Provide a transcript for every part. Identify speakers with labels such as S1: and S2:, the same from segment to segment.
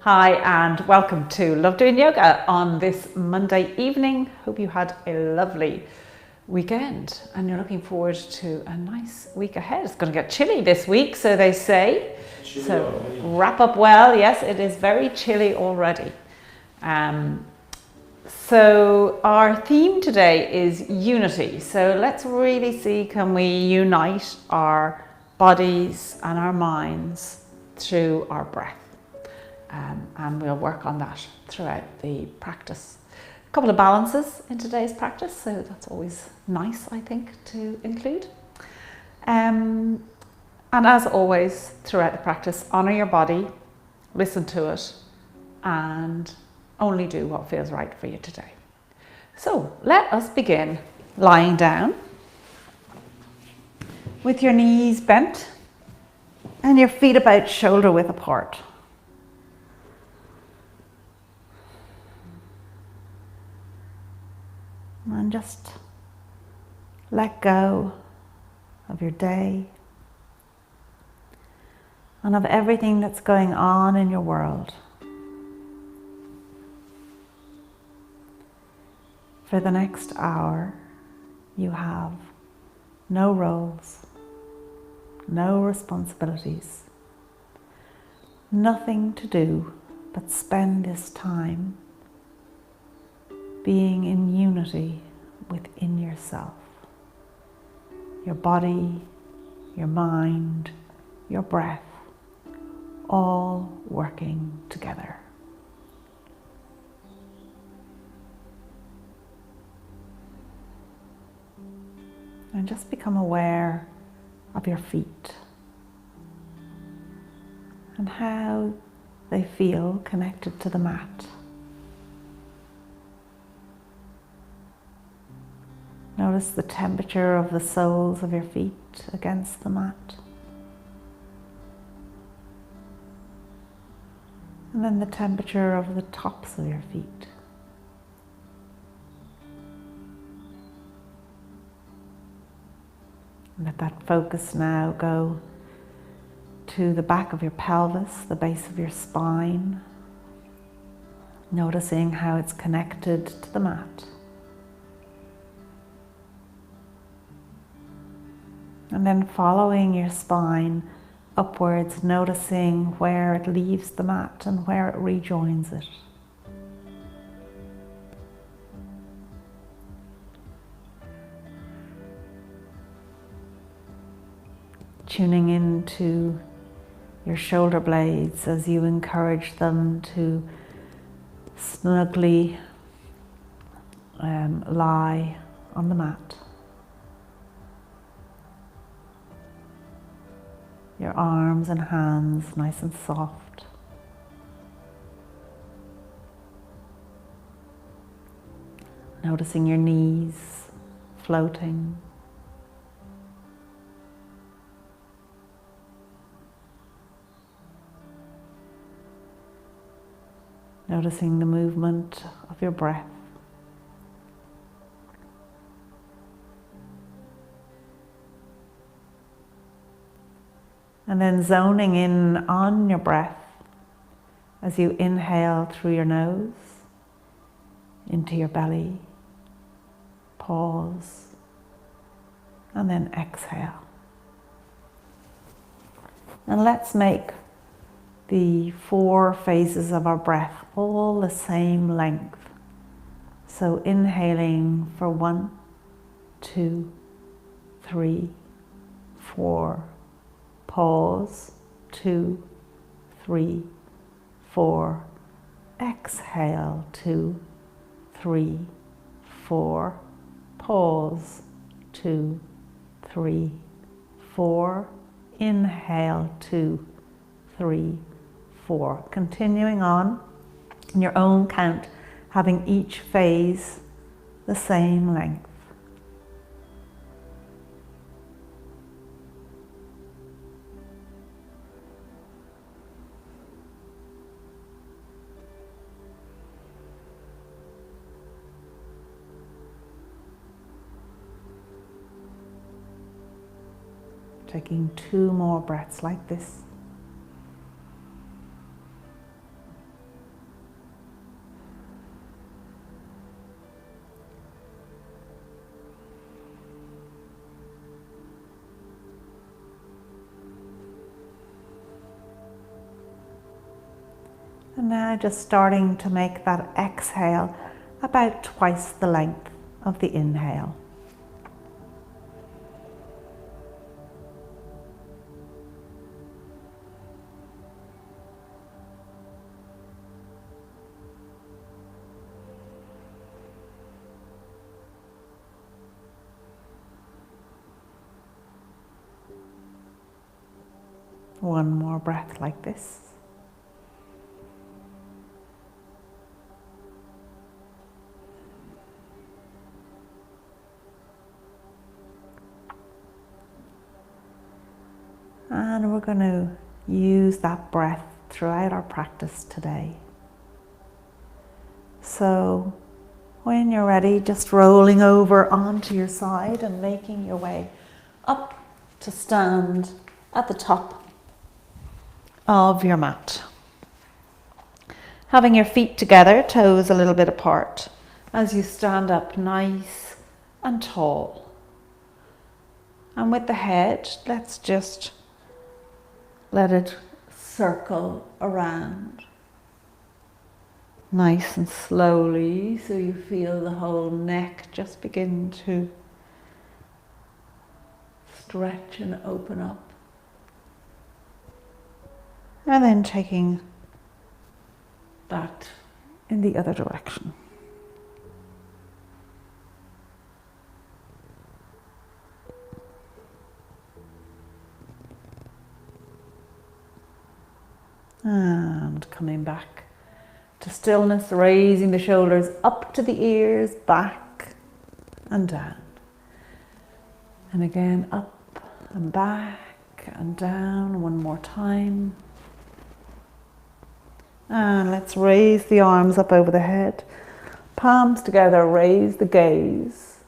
S1: Hi and welcome to Love Doing Yoga on this Monday evening. Hope you had a lovely weekend and you're looking forward to a nice week ahead. It's going to get chilly this week, so they say. So wrap up well. Yes, it is very chilly already. So our theme today is unity. So let's really see, can we unite our bodies and our minds through our breath? And we'll work on that throughout the practice. A couple of balances in today's practice, so that's always nice, I think, to include. And as always, throughout the practice, honour your body, listen to it, and only do what feels right for you today. So let us begin lying down with your knees bent and your feet about shoulder width apart. And just let go of your day and of everything that's going on in your world. For the next hour, you have no roles, no responsibilities, nothing to do but spend this time being in unity within yourself, your body, your mind, your breath, all working together. And just become aware of your feet and how they feel connected to the mat. Notice the temperature of the soles of your feet against the mat. And then the temperature of the tops of your feet. Let that focus now go to the back of your pelvis, the base of your spine, noticing how it's connected to the mat. And then following your spine upwards, noticing where it leaves the mat and where it rejoins it. Tuning into your shoulder blades as you encourage them to snugly lie on the mat. Your arms and hands nice and soft. Noticing your knees floating. Noticing the movement of your breath. And then zoning in on your breath as you inhale through your nose into your belly, pause, and then exhale. And let's make the 4 phases of our breath all the same length. So inhaling for 1, 2, 3, 4. Pause, 2, 3, 4. Exhale, 2, 3, 4. Pause, 2, 3, 4. Inhale, 2, 3, 4. Continuing on in your own count, having each phase the same length. Taking 2 more breaths like this. And now just starting to make that exhale about twice the length of the inhale. One more breath like this. And we're going to use that breath throughout our practice today. So when you're ready, just rolling over onto your side and making your way up to stand at the top of your mat. Having your feet together, toes a little bit apart, as you stand up nice and tall. And with the head, let's just let it circle around nice and slowly, so you feel the whole neck just begin to stretch and open up. And then taking that in the other direction. And coming back to stillness, raising the shoulders up to the ears, back and down. And again, up and back and down one more time. And let's raise the arms up over the head. Palms together, raise the gaze.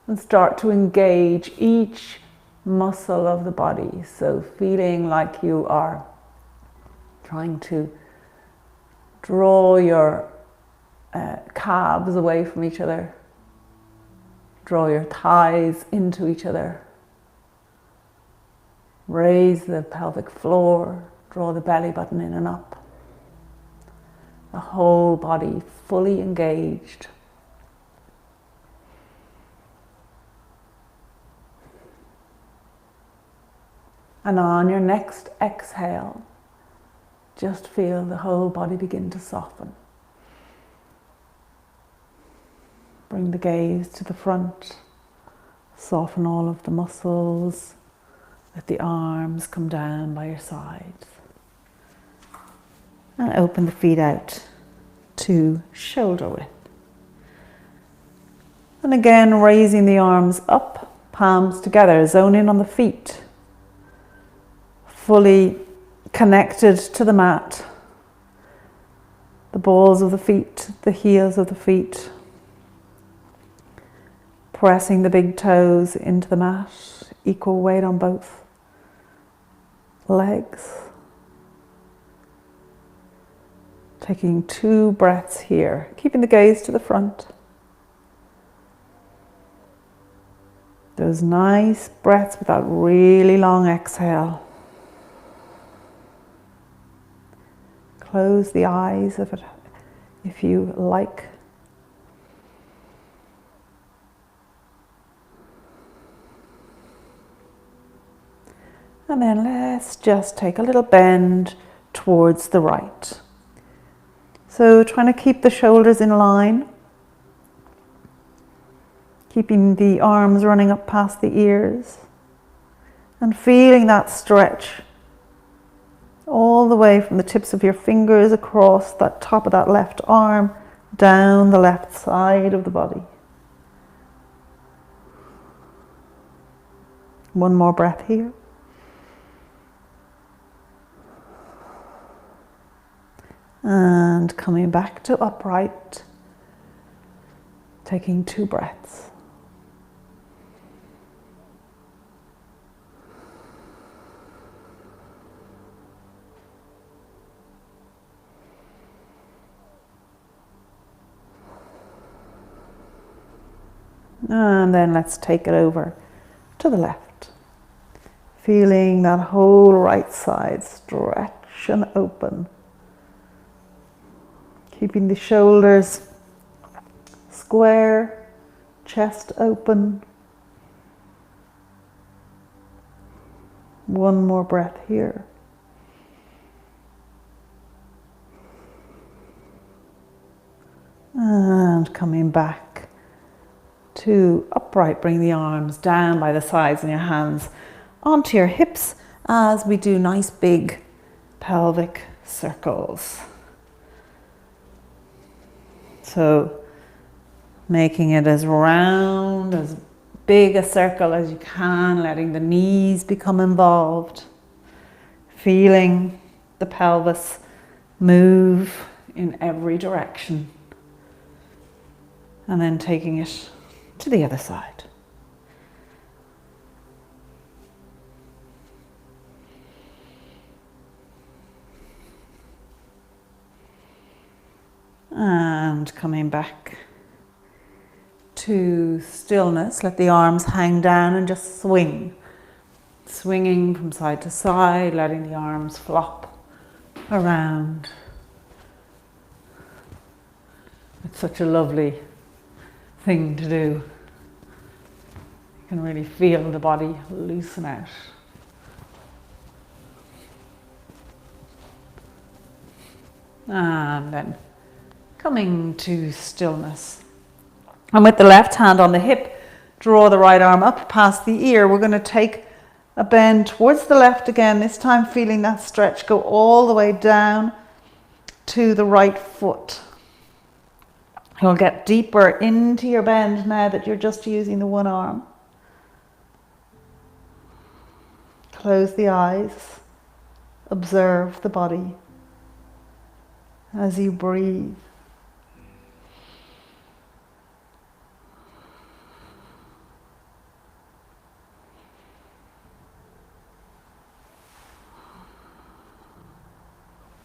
S1: And start to engage each muscle of the body. So feeling like you are trying to draw your calves away from each other. Draw your thighs into each other. Raise the pelvic floor. Draw the belly button in and up. The whole body fully engaged. And on your next exhale, just feel the whole body begin to soften. Bring the gaze to the front. Soften all of the muscles. Let the arms come down by your sides. And open the feet out to shoulder width. And again, raising the arms up, palms together, zone in on the feet. Fully connected to the mat. The balls of the feet, the heels of the feet. Pressing the big toes into the mat, equal weight on both legs. Taking 2 breaths here, keeping the gaze to the front. Those nice breaths with that really long exhale. Close the eyes if you like. And then let's just take a little bend towards the right. So trying to keep the shoulders in line. Keeping the arms running up past the ears. And feeling that stretch all the way from the tips of your fingers across that top of that left arm, down the left side of the body. One more breath here. And coming back to upright, taking 2 breaths. And then let's take it over to the left. Feeling that whole right side stretch and open. Keeping the shoulders square, chest open. One more breath here. And coming back to upright, bring the arms down by the sides and your hands onto your hips as we do nice big pelvic circles. So making it as round, as big a circle as you can, letting the knees become involved, feeling the pelvis move in every direction, and then taking it to the other side. And coming back to stillness, let the arms hang down and just swing. Swinging from side to side, letting the arms flop around. It's such a lovely thing to do. You can really feel the body loosen out. And then coming to stillness. And with the left hand on the hip, draw the right arm up past the ear. We're going to take a bend towards the left again, this time feeling that stretch go all the way down to the right foot. You'll get deeper into your bend now that you're just using the one arm. Close the eyes. Observe the body as you breathe.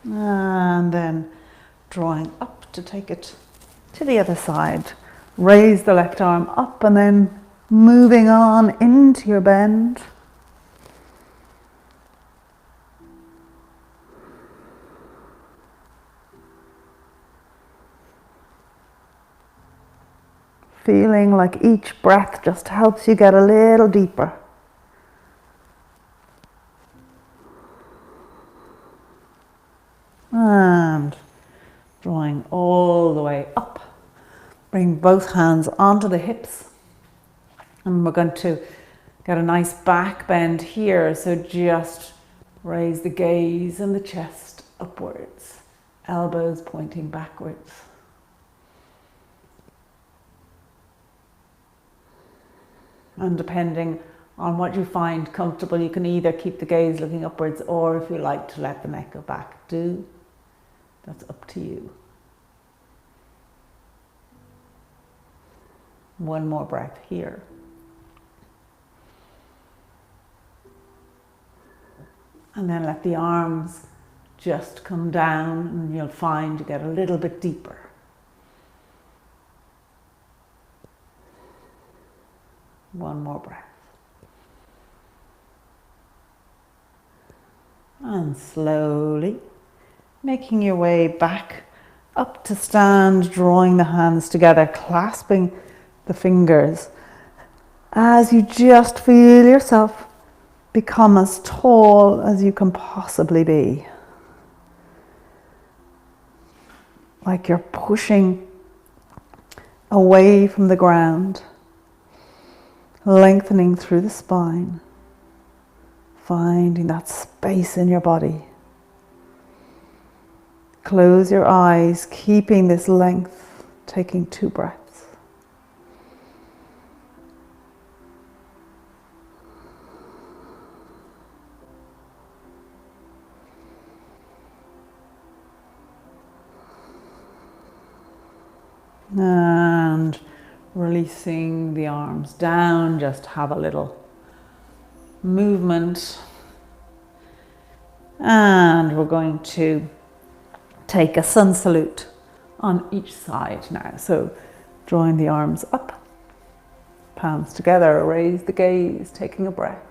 S1: And then drawing up to take it to the other side. Raise the left arm up and then moving on into your bend. Feeling like each breath just helps you get a little deeper. And drawing all the way up. Bring both hands onto the hips. And we're going to get a nice back bend here. So just raise the gaze and the chest upwards. Elbows pointing backwards. And depending on what you find comfortable, you can either keep the gaze looking upwards, or if you like to let the neck go back, do. That's up to you. One more breath here. And then let the arms just come down, and you'll find you get a little bit deeper. One more breath. And slowly making your way back up to stand, drawing the hands together, clasping the fingers as you just feel yourself become as tall as you can possibly be. Like you're pushing away from the ground, lengthening through the spine, finding that space in your body. Close your eyes, keeping this length, taking 2 breaths. And releasing the arms down, just have a little movement. And we're going to take a sun salute on each side now. So drawing the arms up, palms together, raise the gaze, taking a breath.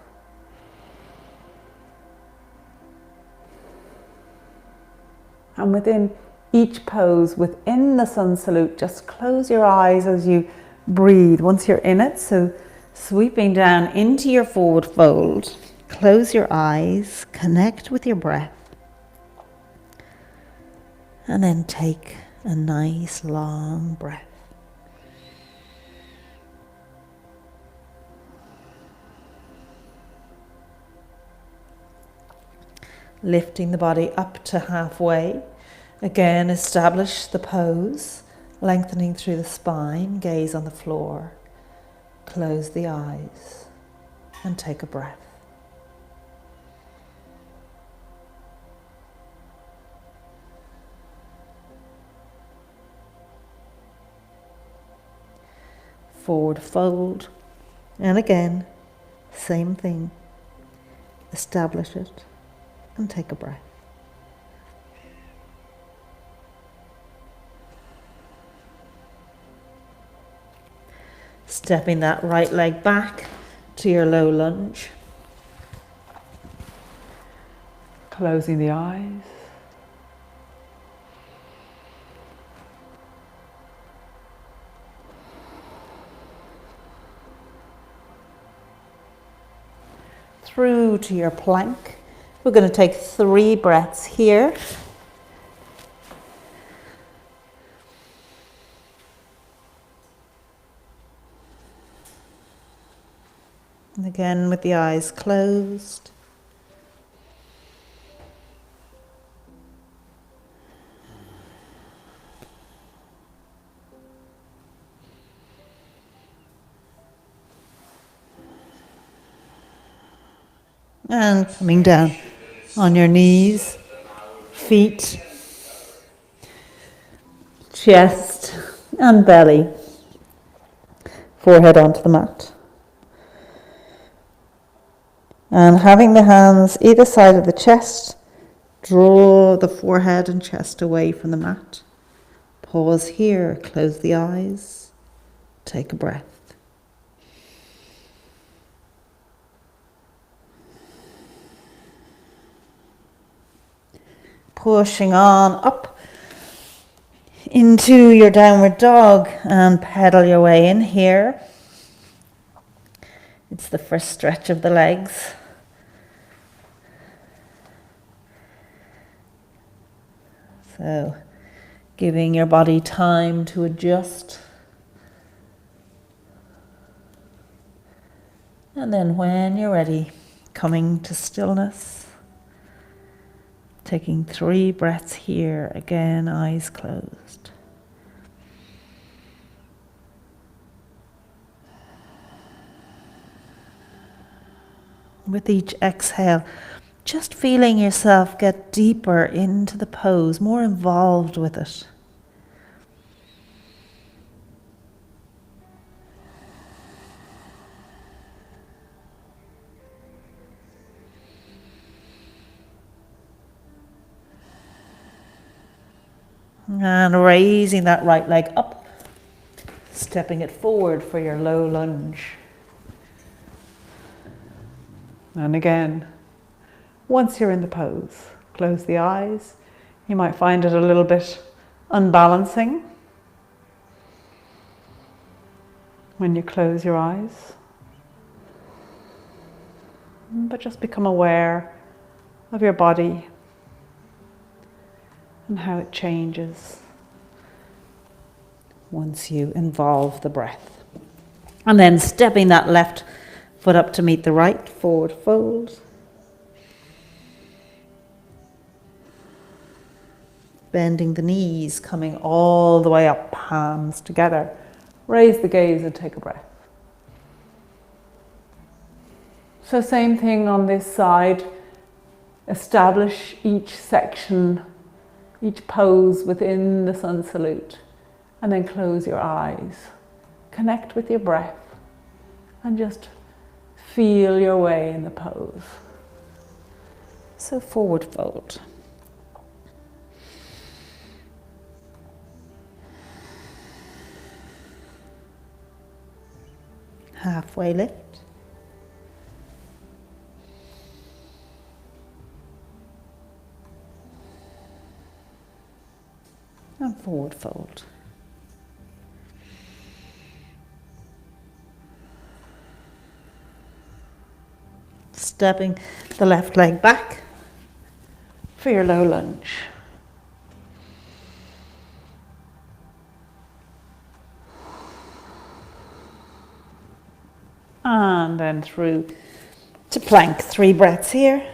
S1: And within each pose within the sun salute. Just close your eyes as you breathe once you're in it. So sweeping down into your forward fold, close your eyes, connect with your breath, and then take a nice long breath. Lifting the body up to halfway. Again, establish the pose, lengthening through the spine, gaze on the floor. Close the eyes and take a breath. Forward fold, and again, same thing. Establish it and take a breath. Stepping that right leg back to your low lunge. Closing the eyes. Through to your plank. We're going to take 3 breaths here. And again with the eyes closed. And coming down on your knees, feet, chest and belly, forehead onto the mat. And having the hands either side of the chest, draw the forehead and chest away from the mat. Pause here, close the eyes, take a breath. Pushing on up into your downward dog and pedal your way in here. It's the first stretch of the legs. So giving your body time to adjust. And then when you're ready, coming to stillness. Taking 3 breaths here, again, eyes closed. With each exhale, just feeling yourself get deeper into the pose, more involved with it. And raising that right leg up, stepping it forward for your low lunge. And again, once you're in the pose, close the eyes. You might find it a little bit unbalancing when you close your eyes. But just become aware of your body and how it changes once you involve the breath. And then stepping that left foot up to meet the right, forward fold. Bending the knees, coming all the way up, palms together. Raise the gaze and take a breath. So same thing on this side. Establish each section, each pose within the sun salute, and then close your eyes. Connect with your breath and just feel your way in the pose. So forward fold. Halfway lift. and forward fold. Stepping the left leg back for your low lunge. And then through to plank, 3 breaths here.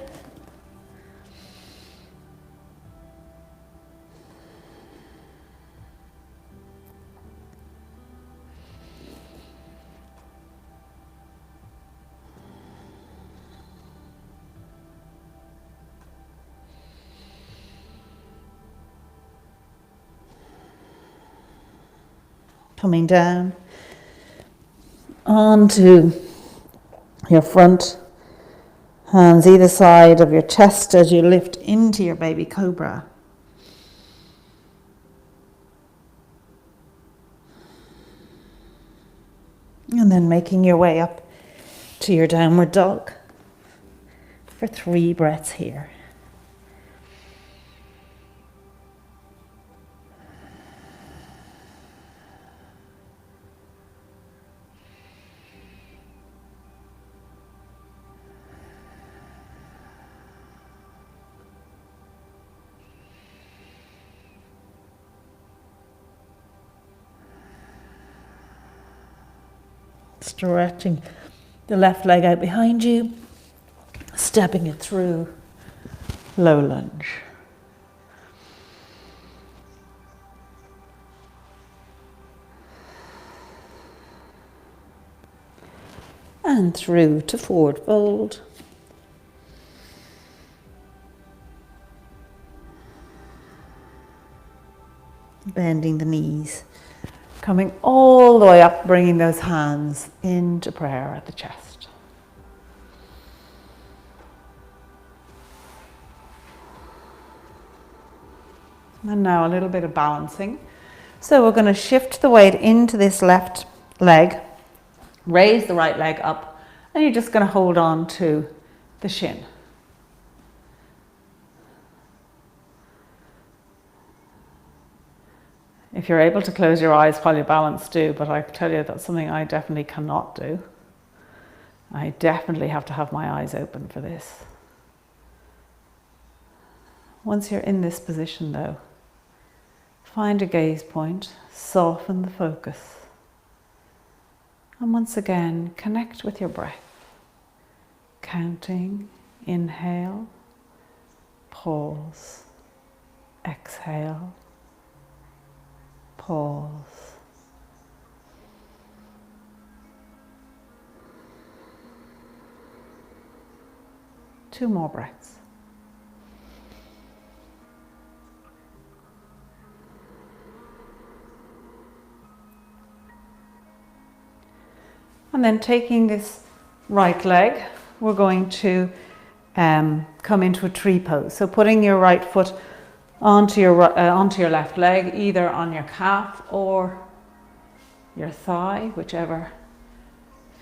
S1: Coming down onto your front, hands either side of your chest as you lift into your baby cobra. And then making your way up to your downward dog for 3 breaths here. Stretching the left leg out behind you, stepping it through, low lunge. And through to forward fold. Bending the knees. Coming all the way up, bringing those hands into prayer at the chest. And now a little bit of balancing. So we're going to shift the weight into this left leg, raise the right leg up, and you're just going to hold on to the shin. If you're able to close your eyes while you balance, do, but I tell you that's something I definitely cannot do. I definitely have to have my eyes open for this. Once you're in this position though, find a gaze point, soften the focus, and once again connect with your breath. Counting, inhale, pause, exhale, pause. Two more breaths. And then taking this right leg, we're going to come into a tree pose. So putting your right foot onto your left leg, either on your calf or your thigh, whichever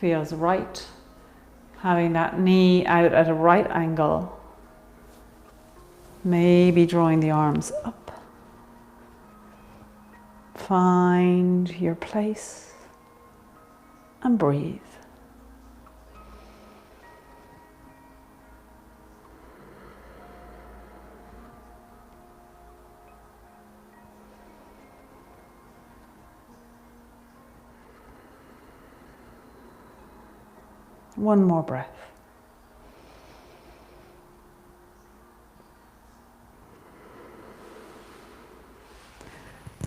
S1: feels right. Having that knee out at a right angle. Maybe drawing the arms up. Find your place and breathe. One more breath.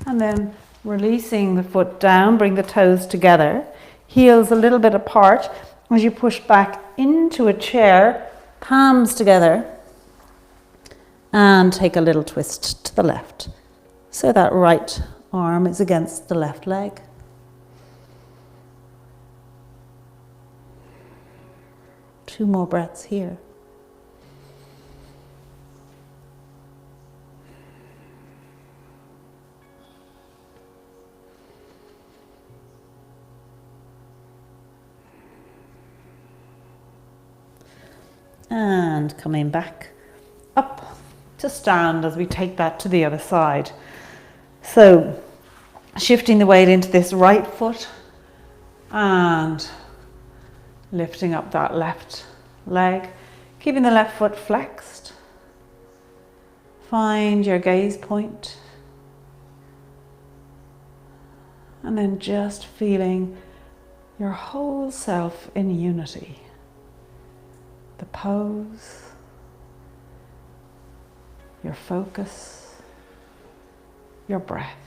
S1: And then releasing the foot down, bring the toes together, heels a little bit apart as you push back into a chair, palms together, and take a little twist to the left. So that right arm is against the left leg. Two more breaths here. And coming back up to stand as we take that to the other side. So shifting the weight into this right foot and lifting up that left leg, keeping the left foot flexed. Find your gaze point. And then just feeling your whole self in unity. The pose, your focus, your breath.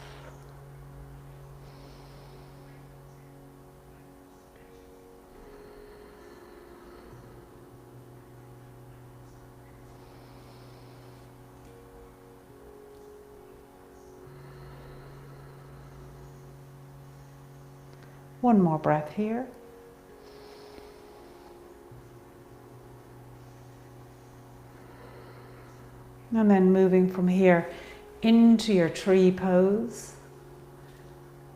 S1: One more breath here. And then moving from here into your tree pose,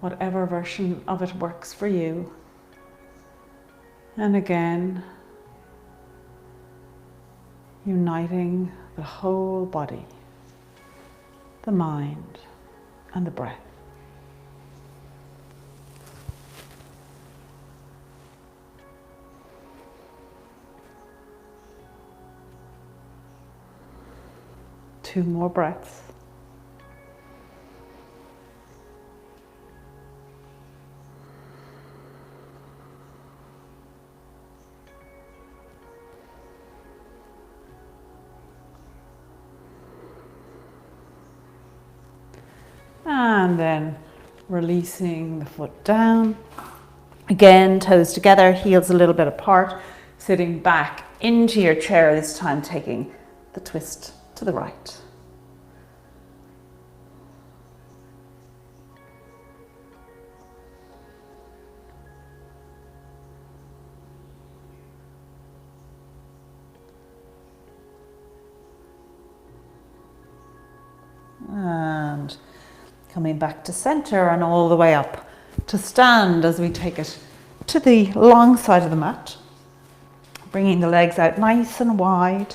S1: whatever version of it works for you. And again, uniting the whole body, the mind, and the breath. Two more breaths. And then releasing the foot down. Again, toes together, heels a little bit apart, sitting back into your chair, this time taking the twist to the right. And coming back to center and all the way up to stand as we take it to the long side of the mat. Bringing the legs out nice and wide.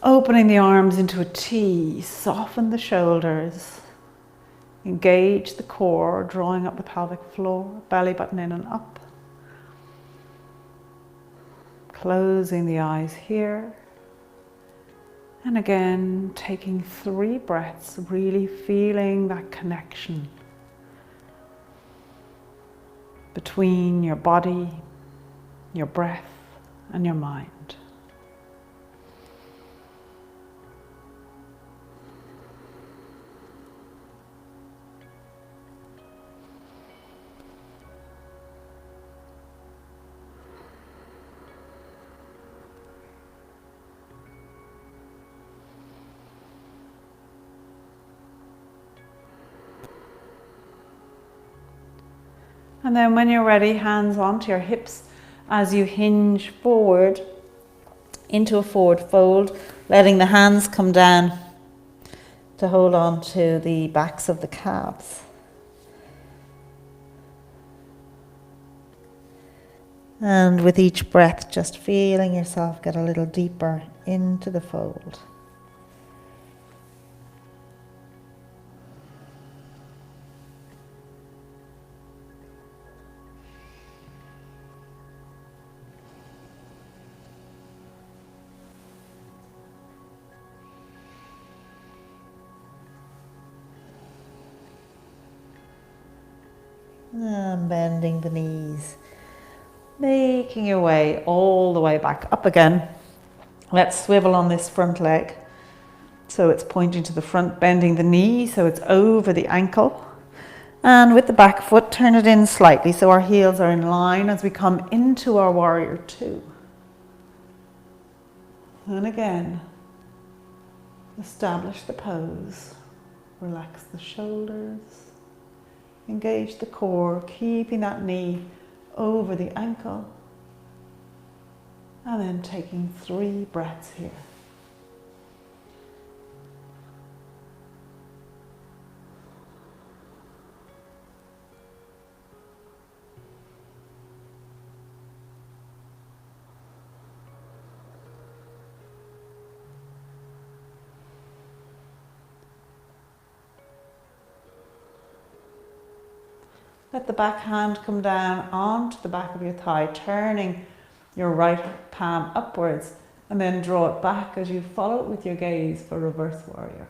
S1: Opening the arms into a T, soften the shoulders. Engage the core, drawing up the pelvic floor, belly button in and up. Closing the eyes here. And again, taking 3 breaths, really feeling that connection between your body, your breath, and your mind. And then when you're ready, hands onto your hips as you hinge forward into a forward fold, letting the hands come down to hold on to the backs of the calves. And with each breath, just feeling yourself get a little deeper into the fold. And bending the knees, making your way all the way back up again. Let's swivel on this front leg. So it's pointing to the front, bending the knee so it's over the ankle. And with the back foot, turn it in slightly so our heels are in line as we come into our warrior 2. And again, establish the pose. Relax the shoulders. Engage the core, keeping that knee over the ankle. And then taking 3 breaths here. Let the back hand come down onto the back of your thigh, turning your right palm upwards, and then draw it back as you follow it with your gaze for reverse warrior.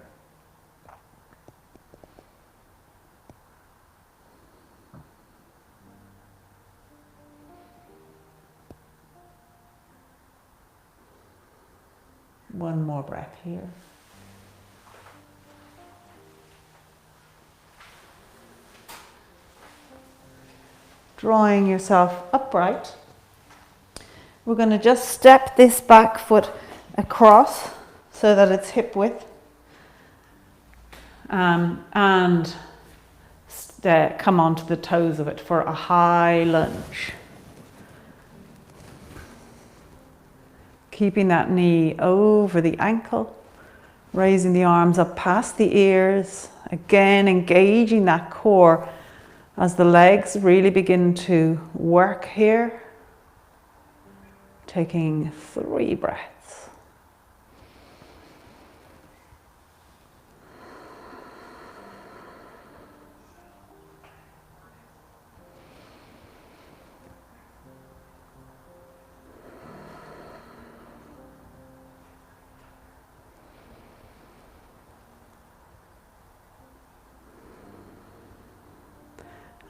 S1: One more breath here. Drawing yourself upright. We're going to just step this back foot across so that it's hip width. And come onto the toes of it for a high lunge. Keeping that knee over the ankle, raising the arms up past the ears, again engaging that core as the legs really begin to work here. Taking 3 breaths.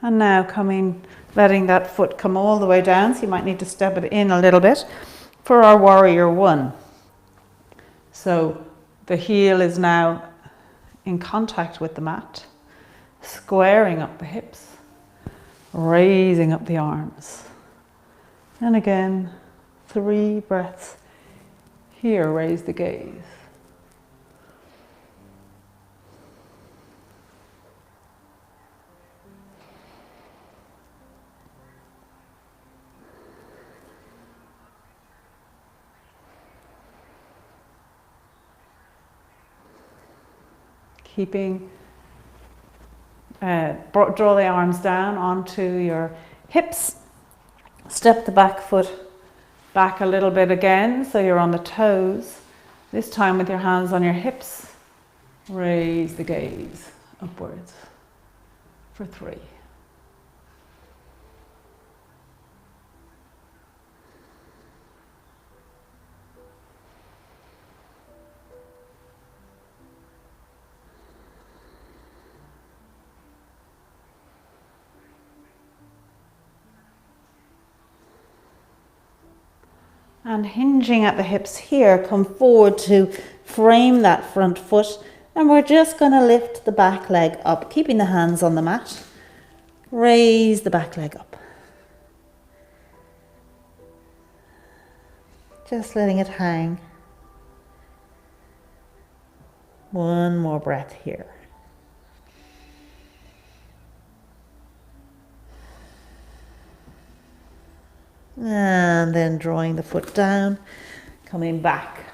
S1: And now letting that foot come all the way down, so you might need to step it in a little bit for our warrior one. So the heel is now in contact with the mat, squaring up the hips, raising up the arms. And again, 3 breaths here, raise the gaze. Keeping, draw the arms down onto your hips. Step the back foot back a little bit again, so you're on the toes. This time with your hands on your hips. Raise the gaze upwards for 3. And hinging at the hips here, come forward to frame that front foot. And we're just going to lift the back leg up, keeping the hands on the mat. Raise the back leg up. Just letting it hang. One more breath here. And then drawing the foot down, coming back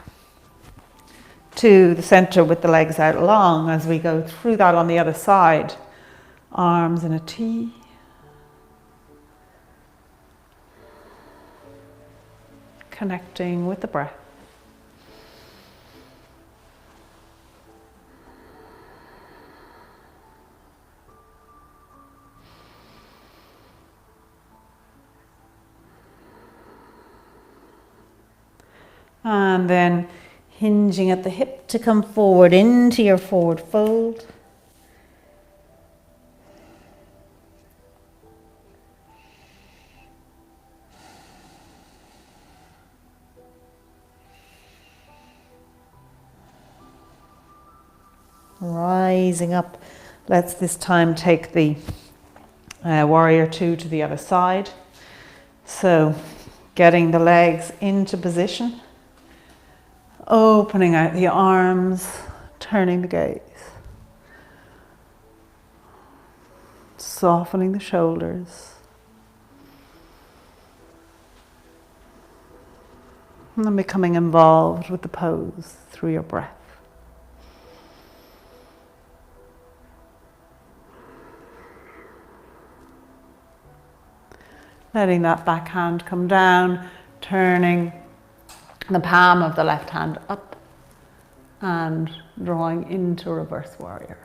S1: to the center with the legs out long as we go through that on the other side. Arms in a T. Connecting with the breath. And then hinging at the hip to come forward into your forward fold. Rising up, let's this time take the warrior 2 to the other side. So getting the legs into position. Opening out the arms, turning the gaze. Softening the shoulders. And then becoming involved with the pose through your breath. Letting that back hand come down, turning the palm of the left hand up and drawing into reverse warrior.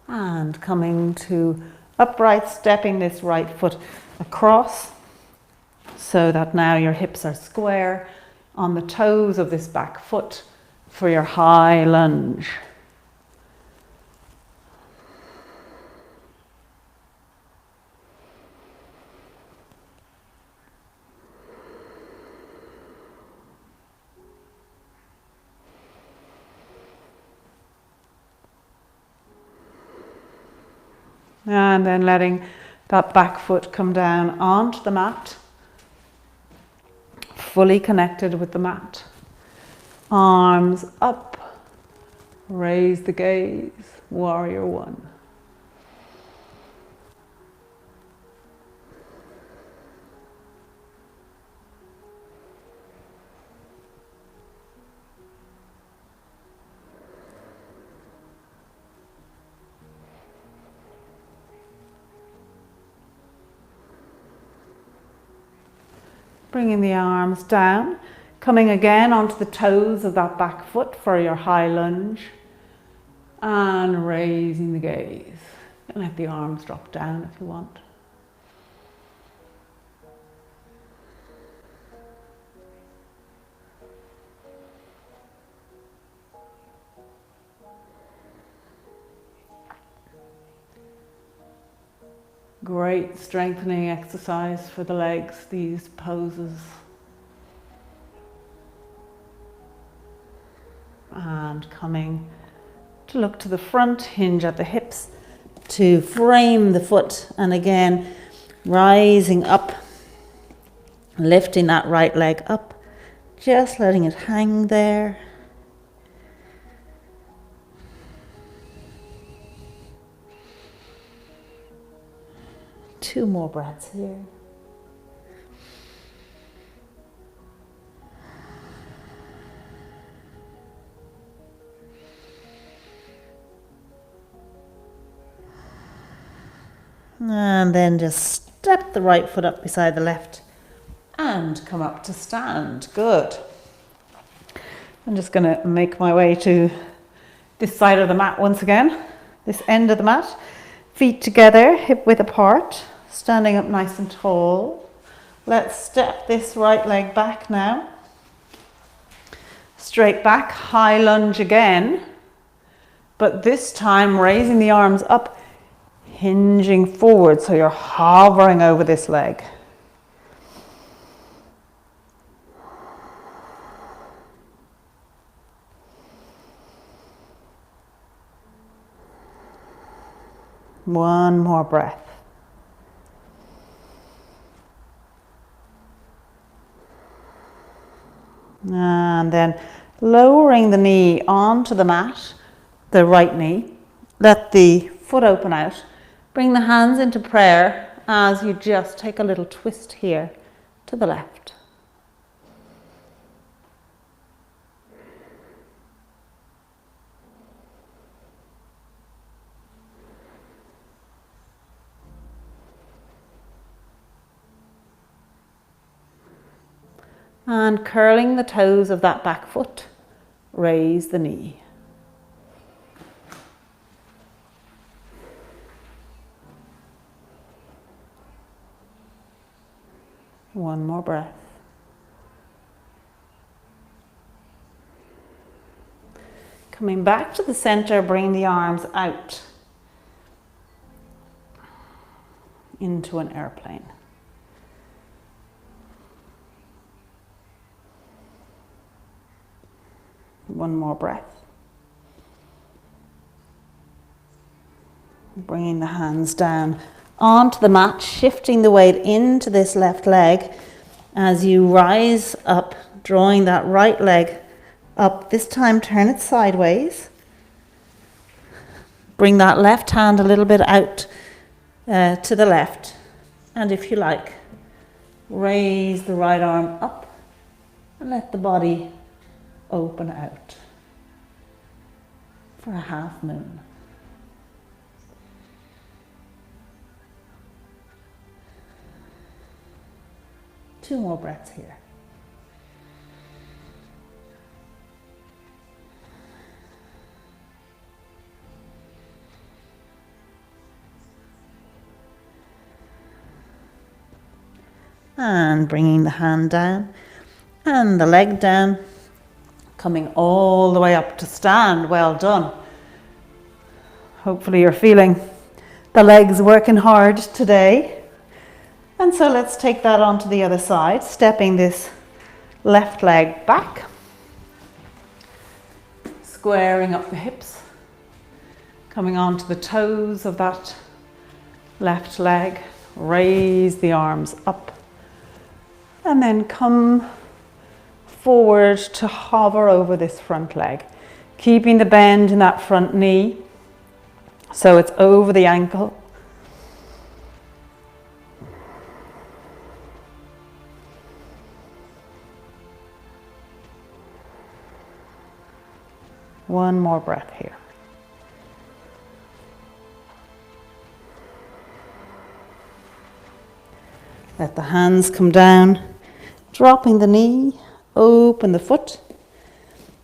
S1: And coming to upright, stepping this right foot across so that now your hips are square on the toes of this back foot for your high lunge. And then letting that back foot come down onto the mat, fully connected with the mat. Arms up, raise the gaze, warrior one. Bringing the arms down, coming again onto the toes of that back foot for your high lunge, and raising the gaze. And let the arms drop down if you want. Great strengthening exercise for the legs, these poses. And coming to look to the front, hinge at the hips to frame the foot. And again, rising up, lifting that right leg up, just letting it hang there. Two more breaths here. And then just step the right foot up beside the left and come up to stand. Good. I'm just going to make my way to this side of the mat once again, this end of the mat. Feet together, hip width apart, standing up nice and tall. Let's step this right leg back now. Straight back, high lunge again, but this time raising the arms up, hinging forward, so you're hovering over this leg. One more breath. And then lowering the knee onto the mat, the right knee. Let the foot open out. Bring the hands into prayer as you just take a little twist here to the left. And curling the toes of that back foot, raise the knee. One more breath. Coming back to the center, bring the arms out into an airplane. One more breath. Bringing the hands down onto the mat, shifting the weight into this left leg as you rise up, drawing that right leg up. This time turn it sideways. Bring that left hand a little bit out to the left. And if you like, raise the right arm up and let the body open out for a half moon. Two more breaths here. And bringing the hand down and the leg down, coming all the way up to stand. Well done. Hopefully you're feeling the legs working hard today. And so let's take that onto the other side, stepping this left leg back, squaring up the hips, coming onto the toes of that left leg, raise the arms up, and then come forward to hover over this front leg, keeping the bend in that front knee so it's over the ankle. One more breath here. Let the hands come down, dropping the knee, open the foot,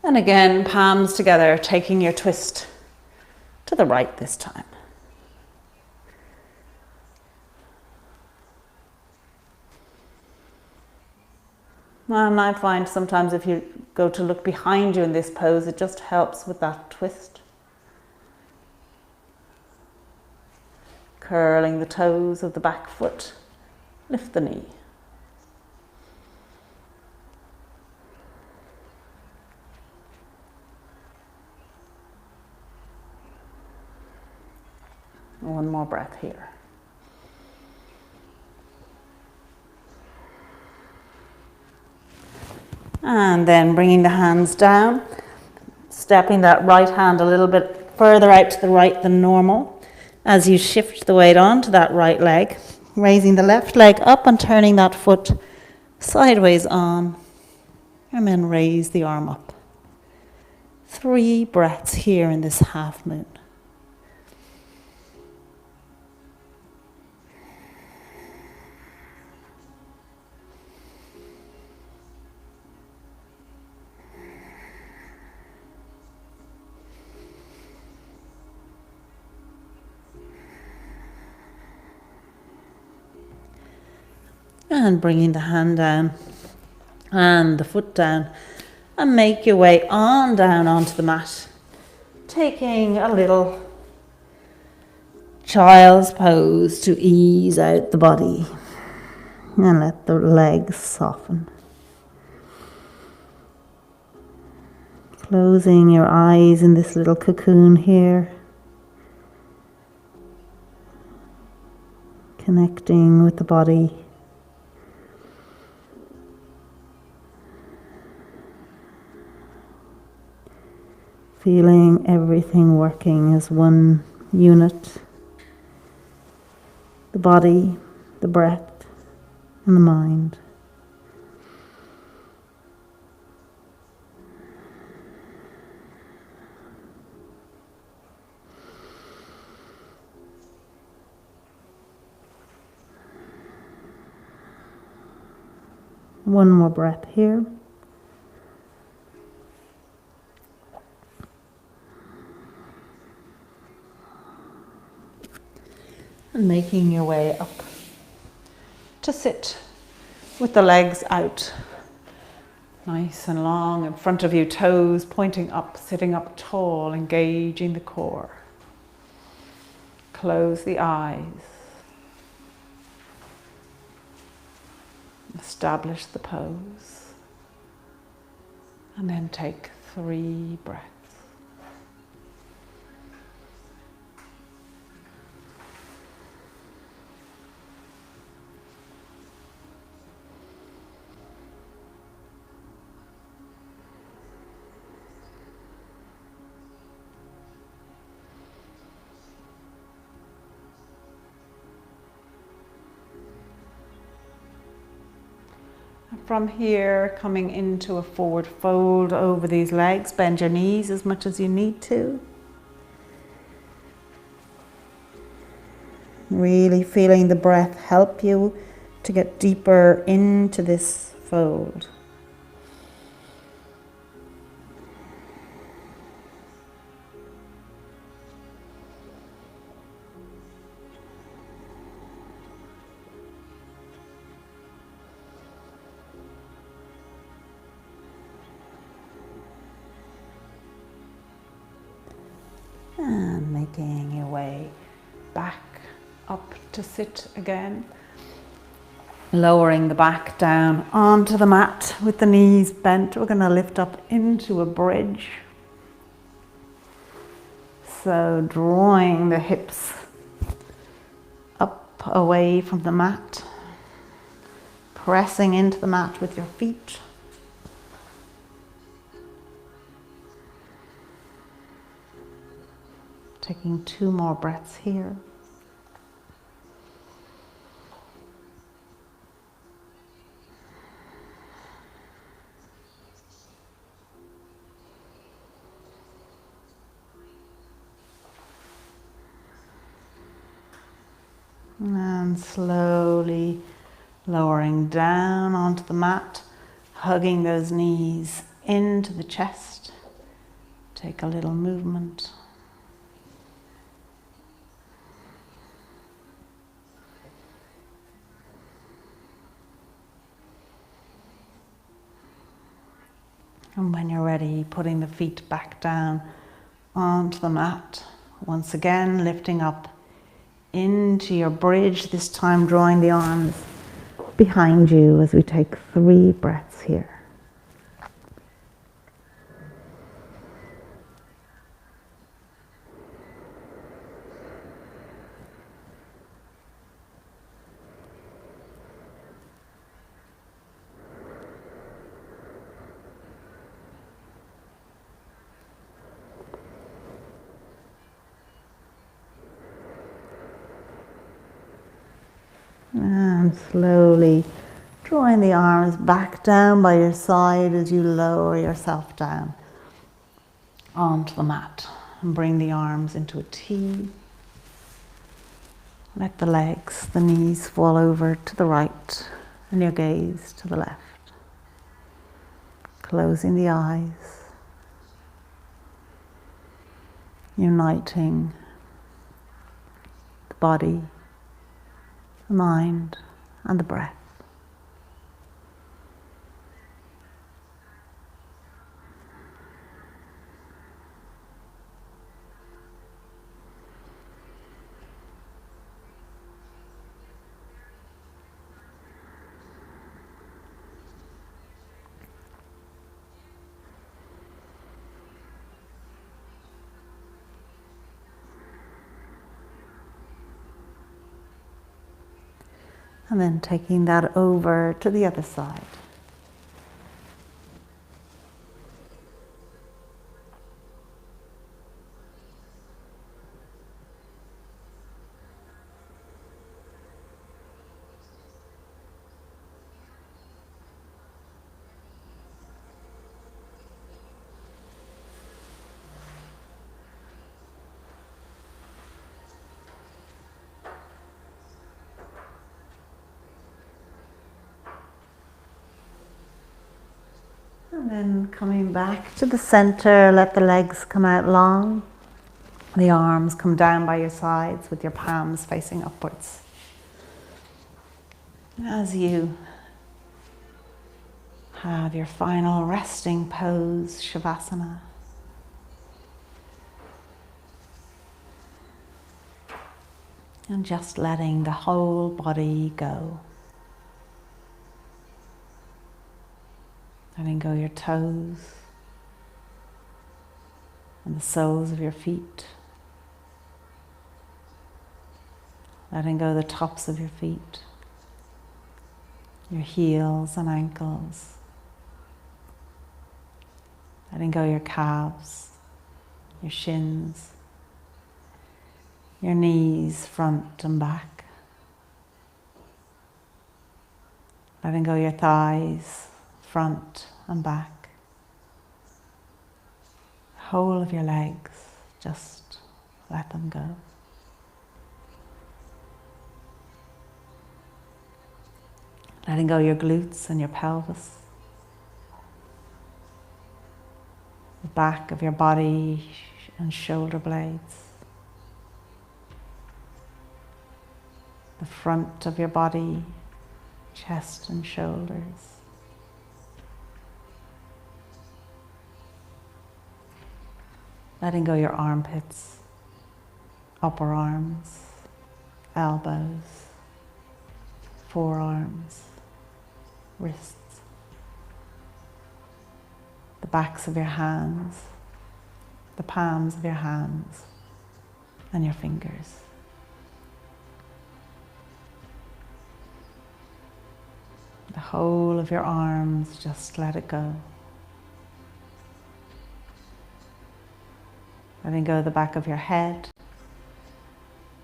S1: and again, palms together, taking your twist to the right this time. And I find sometimes if you go to look behind you in this pose, it just helps with that twist. Curling the toes of the back foot, lift the knee. One more breath here. And then bringing the hands down, stepping that right hand a little bit further out to the right than normal as you shift the weight onto that right leg, raising the left leg up and turning that foot sideways on, and then raise the arm up. 3 breaths here in this half moon. And bringing the hand down and the foot down, and make your way on down onto the mat, taking a little child's pose to ease out the body and let the legs soften. Closing your eyes in this little cocoon here, connecting with the body. Feeling everything working as one unit. The body, the breath, and the mind. One more breath here. And making your way up to sit with the legs out, nice and long in front of you, toes pointing up, sitting up tall, engaging the core. Close the eyes. Establish the pose. And then take 3 breaths. From here, coming into a forward fold over these legs, bend your knees as much as you need to. Really feeling the breath help you to get deeper into this fold. and making your way back up to sit again. Lowering the back down onto the mat with the knees bent. We're going to lift up into a bridge. So drawing the hips up away from the mat. Pressing into the mat with your feet. Taking 2 more breaths here. And slowly lowering down onto the mat, hugging those knees into the chest. Take a little movement. And when you're ready, putting the feet back down onto the mat. Once again, lifting up into your bridge, this time drawing the arms behind you as we take 3 breaths here. And slowly drawing the arms back down by your side as you lower yourself down onto the mat. And bring the arms into a T. Let the legs, the knees fall over to the right and your gaze to the left. Closing the eyes. Uniting the body, the mind, and the breath. And then taking that over to the other side. And then coming back to the center, let the legs come out long. The arms come down by your sides with your palms facing upwards. As you have your final resting pose, Shavasana. And just letting the whole body go. Letting go your toes and the soles of your feet. Letting go the tops of your feet, your heels and ankles. Letting go your calves, your shins, your knees, front and back. Letting go your thighs, front and back. The whole of your legs, just let them go. Letting go your glutes and your pelvis. The back of your body and shoulder blades. The front of your body, chest and shoulders. Letting go your armpits upper arms, elbows, forearms, wrists, the backs of your hands, the palms of your hands, and your fingers. The whole of your arms, just let it go. Letting go of the back of your head,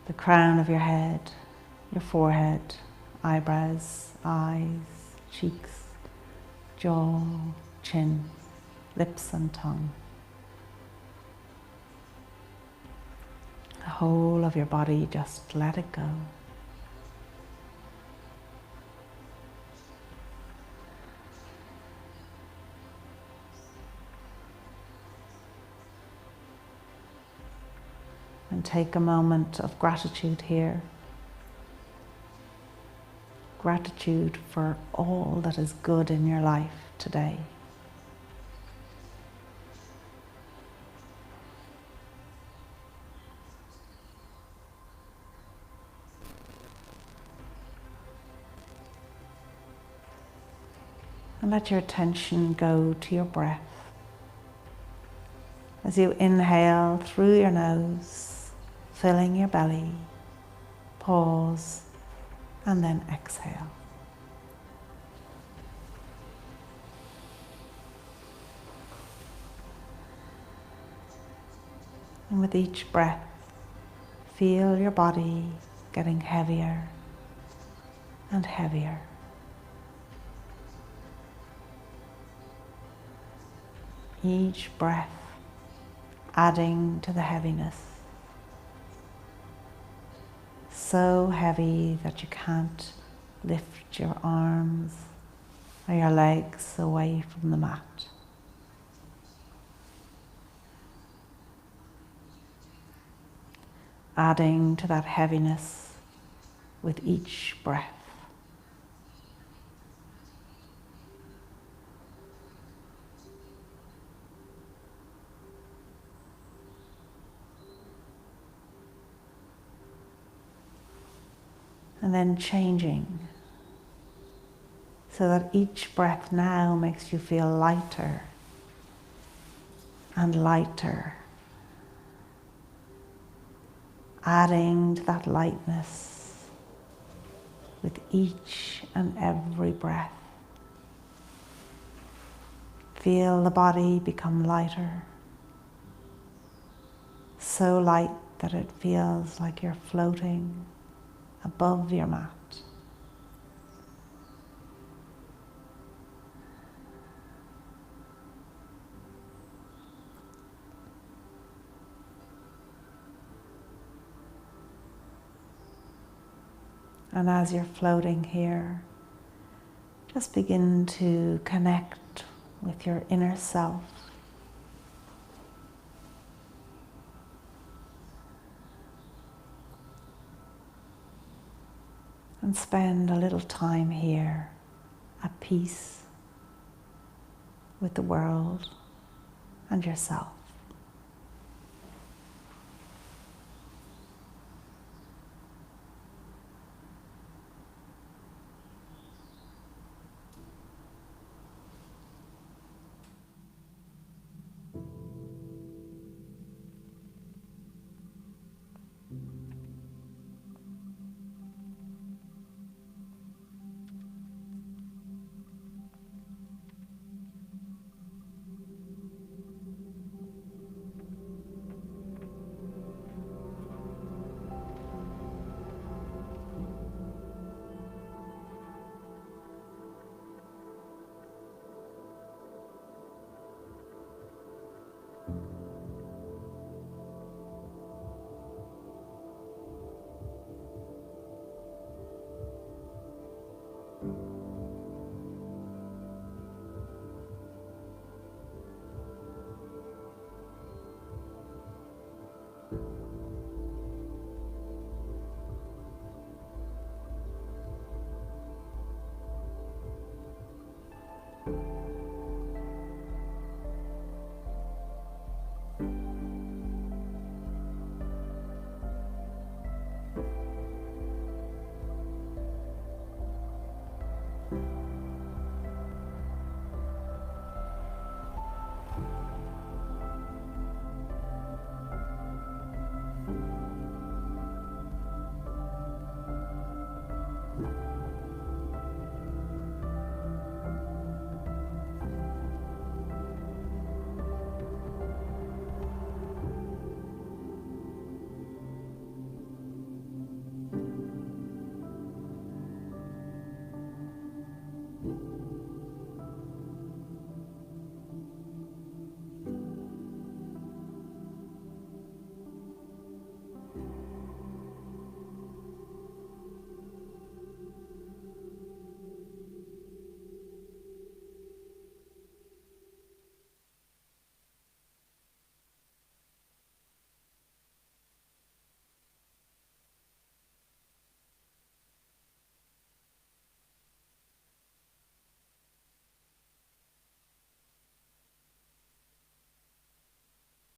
S1: the crown of your head, your forehead, eyebrows, eyes, cheeks, jaw, chin, lips and tongue. The whole of your body, just let it go. And take a moment of gratitude here. Gratitude for all that is good in your life today. And let your attention go to your breath. As you inhale through your nose, filling your belly, pause, and then exhale. And with each breath, feel your body getting heavier and heavier. Each breath adding to the heaviness. So heavy that you can't lift your arms or your legs away from the mat. Adding to that heaviness with each breath. And then changing so that each breath now makes you feel lighter and lighter. Adding to that lightness with each and every breath. Feel the body become lighter. So light that it feels like you're floating above your mat. And as you're floating here, just begin to connect with your inner self. And spend a little time here at peace with the world and yourself.